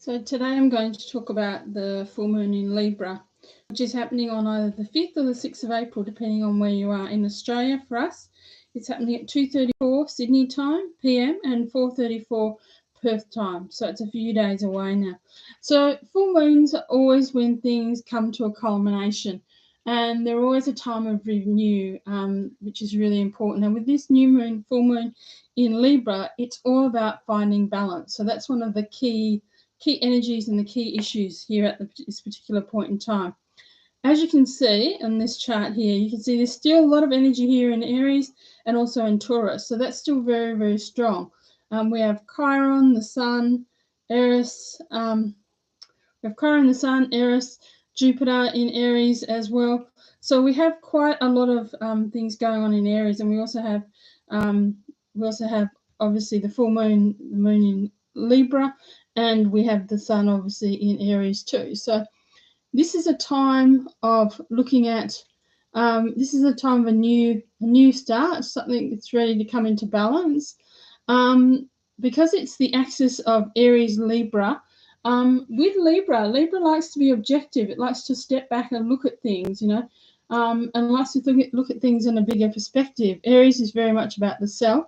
So today I'm going to talk about the full moon in Libra, which is happening on either the 5th or the 6th of April, depending on where you are in Australia. For us, it's happening at 2:34 Sydney time PM and 4:34 Perth time. So it's a few days away now. So full moons are always when things come to a culmination, and they're always a time of renew, which is really important. And with this new moon, full moon in Libra, it's all about finding balance. So that's one of the key energies and the key issues here at this particular point in time. As you can see on this chart here, you can see there's still a lot of energy here in Aries and also in Taurus. So that's still very, very strong. We have Chiron, the Sun, Eris. We have Chiron, the Sun, Eris, Jupiter in Aries as well. So we have quite a lot of things going on in Aries, and we also have obviously the full moon, the moon in Libra, and we have the Sun obviously in Aries too. So this is a time of looking at, this is a time of a new start, something that's ready to come into balance. Because it's the axis of Aries Libra, with Libra likes to be objective. It likes to step back and look at things, and likes to look at things in a bigger perspective. Aries is very much about the self.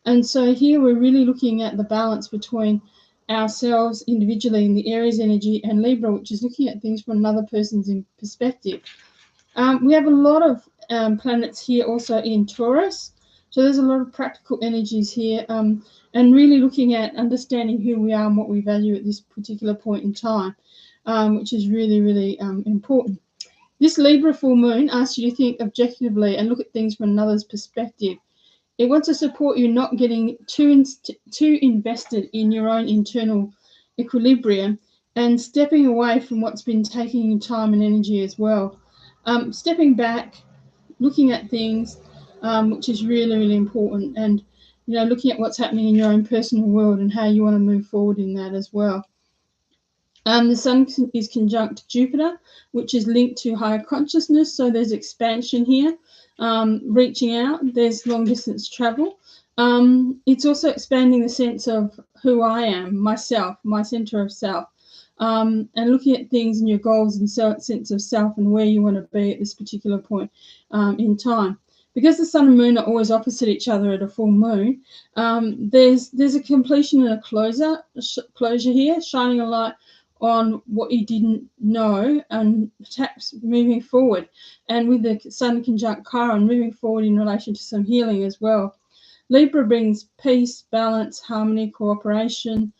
And so here we're really looking at the balance between ourselves individually in the Aries energy and Libra, which is looking at things from another person's perspective. We have a lot of planets here also in Taurus. So there's a lot of practical energies here, and really looking at understanding who we are and what we value at this particular point in time, which is really, really important. This Libra full moon asks you to think objectively and look at things from another's perspective. It wants to support you not getting too invested in your own internal equilibrium and stepping away from what's been taking your time and energy as well. Stepping back, looking at things, which is really, really important, and looking at what's happening in your own personal world and how you want to move forward in that as well. The Sun is conjunct Jupiter, which is linked to higher consciousness, so there's expansion here. Reaching out, there's long distance travel. It's also expanding the sense of who I am, myself, my center of self, and looking at things and your goals and sense of self and where you want to be at this particular point in time. Because the Sun and Moon are always opposite each other at a full moon, there's a completion and a closure here, shining a light on what you didn't know and perhaps moving forward. And with the Sun conjunct Chiron, moving forward in relation to some healing as well. Libra brings peace, balance, harmony, cooperation,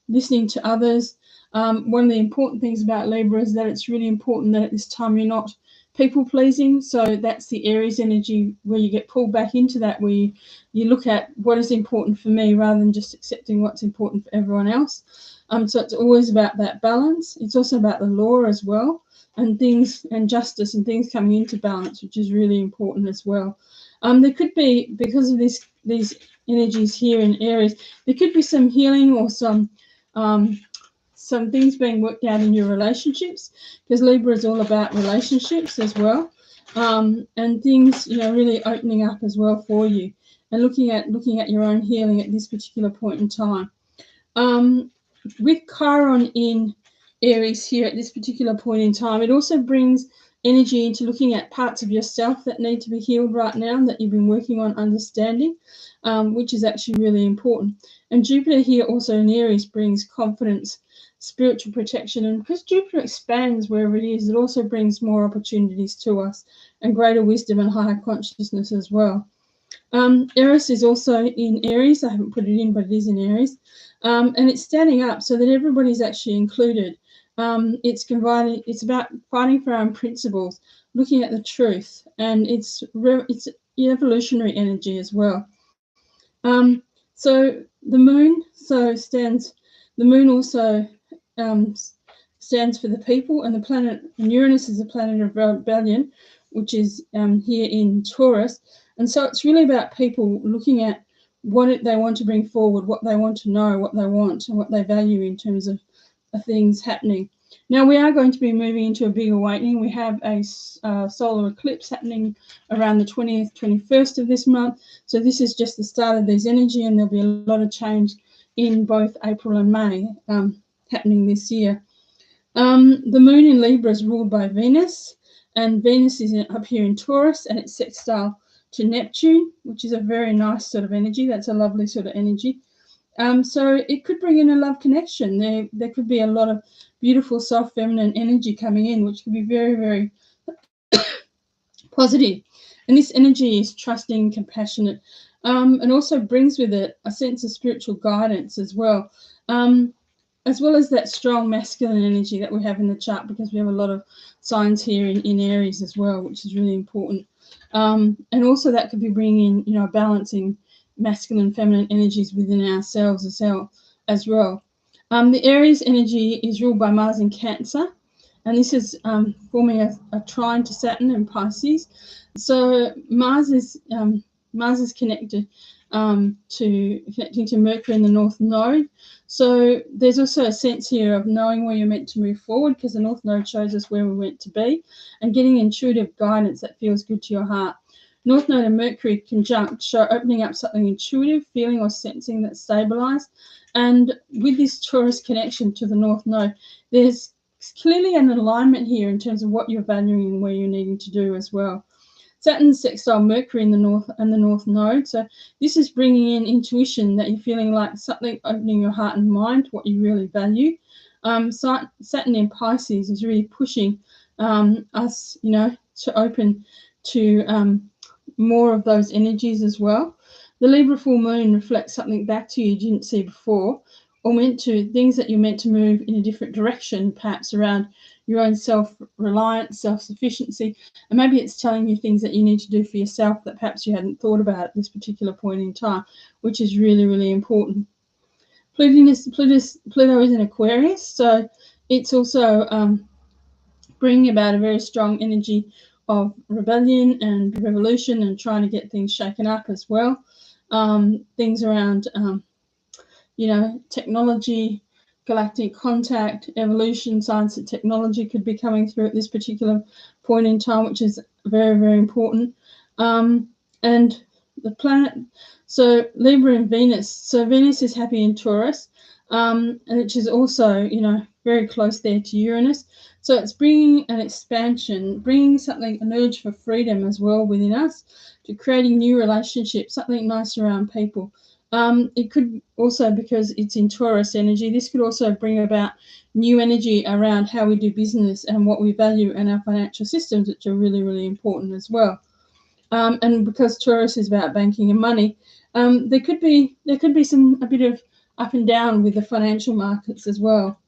listening to others. One of the important things about Libra is that it's really important that at this time you're not people pleasing. So that's the Aries energy where you get pulled back into that, where you look at what is important for me rather than just accepting what's important for everyone else. So it's always about that balance. It's also about the law as well, and things and justice and things coming into balance, which is really important as well. There could be, because of these energies here in Aries, there could be some healing or some things being worked out in your relationships, because Libra is all about relationships as well, and things really opening up as well for you, and looking at your own healing at this particular point in time. With Chiron in Aries here at this particular point in time, it also brings energy into looking at parts of yourself that need to be healed right now, that you've been working on understanding, which is actually really important. And Jupiter here also in Aries brings confidence, spiritual protection, and because Jupiter expands wherever it is, it also brings more opportunities to us and greater wisdom and higher consciousness as well. Eris is also in Aries. I haven't put it in, but it is in Aries. And it's standing up so that everybody's actually included. It's about fighting for our own principles, looking at the truth, and it's evolutionary energy as well. So the moon also stands for the people, and the planet, and Uranus is a planet of rebellion, which is here in Taurus. And so it's really about people looking at what they want to bring forward, what they want to know, what they want, and what they value in terms of things happening. Now, we are going to be moving into a big awakening. We have a solar eclipse happening around the 20th, 21st of this month. So this is just the start of this energy, and there'll be a lot of change in both April and May. happening this year. The moon in Libra is ruled by Venus, and Venus is up here in Taurus, and it's sextile to Neptune, which is a very nice sort of energy. That's a lovely sort of energy. So it could bring in a love connection. There could be a lot of beautiful, soft, feminine energy coming in, which could be very, very positive. And this energy is trusting, compassionate, and also brings with it a sense of spiritual guidance as well as that strong masculine energy that we have in the chart, because we have a lot of signs here in Aries as well, which is really important. And also that could be bringing in, balancing masculine and feminine energies within ourselves as well. The Aries energy is ruled by Mars in Cancer, and this is forming a trine to Saturn in Pisces. So Mars is connecting to Mercury in the North Node. So there's also a sense here of knowing where you're meant to move forward, because the North Node shows us where we're meant to be, and getting intuitive guidance that feels good to your heart. North Node and Mercury conjunct show opening up something intuitive, feeling or sensing that's stabilized. And with this Taurus connection to the North Node, there's clearly an alignment here in terms of what you're valuing and where you're needing to do as well. Saturn's sextile Mercury in the North Node. So this is bringing in intuition, that you're feeling like something opening your heart and mind, what you really value. Saturn in Pisces is really pushing us, to open to more of those energies as well. The Libra Full Moon reflects something back to you didn't see before, or things that you're meant to move in a different direction, perhaps around your own self-reliance, self-sufficiency, and maybe it's telling you things that you need to do for yourself that perhaps you hadn't thought about at this particular point in time, which is really, really important. Pluto is in Aquarius, so it's also bringing about a very strong energy of rebellion and revolution and trying to get things shaken up as well. Things around, technology, galactic contact, evolution, science and technology could be coming through at this particular point in time, which is very, very important. And the planet, so Libra and Venus. So Venus is happy in Taurus, and which is also, very close there to Uranus. So it's bringing an expansion, bringing an urge for freedom as well within us, to creating new relationships, something nice around people. It could also, because it's in Taurus energy, this could also bring about new energy around how we do business and what we value and our financial systems, which are really, really important as well. And because Taurus is about banking and money, there could be a bit of up and down with the financial markets as well.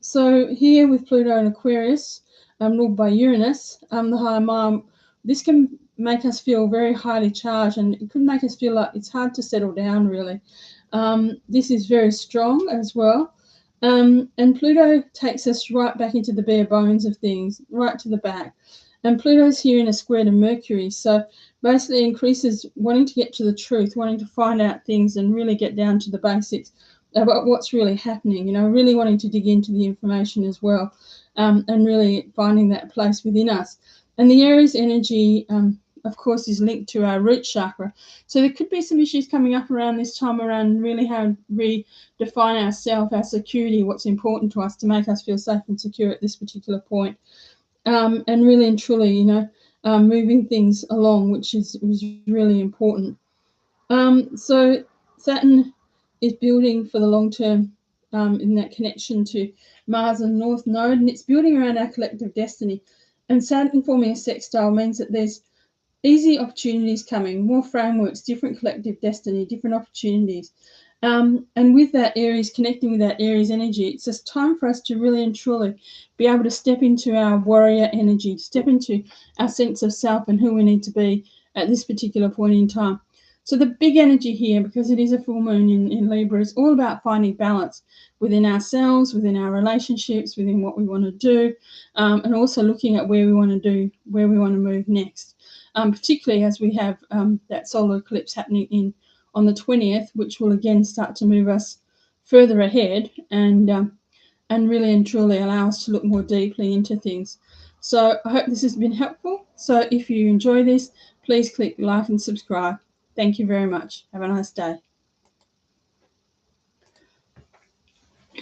So here with Pluto and Aquarius, ruled by Uranus, the higher mind, this can make us feel very highly charged, and it could make us feel like it's hard to settle down, really. This is very strong as well. And Pluto takes us right back into the bare bones of things, right to the back. And Pluto's here in a square to Mercury, so basically increases wanting to get to the truth, wanting to find out things and really get down to the basics about what's really happening, really wanting to dig into the information as well, and really finding that place within us. And the Aries energy, of course, is linked to our root chakra. So there could be some issues coming up around this time, around really how to redefine ourselves, our security, what's important to us to make us feel safe and secure at this particular point. And really and truly, moving things along, which is really important. So Saturn is building for the long term in that connection to Mars and North Node, and it's building around our collective destiny. And Saturn forming a sextile means that there's easy opportunities coming, more frameworks, different collective destiny, different opportunities. And with that Aries, connecting with that Aries energy, it's just time for us to really and truly be able to step into our warrior energy, step into our sense of self and who we need to be at this particular point in time. So the big energy here, because it is a full moon in Libra, is all about finding balance within ourselves, within our relationships, within what we want to do, and also looking at where we want to move next. Particularly as we have that solar eclipse happening on the 20th, which will again start to move us further ahead and really and truly allow us to look more deeply into things. So I hope this has been helpful. So if you enjoy this, please click like and subscribe. Thank you very much. Have a nice day.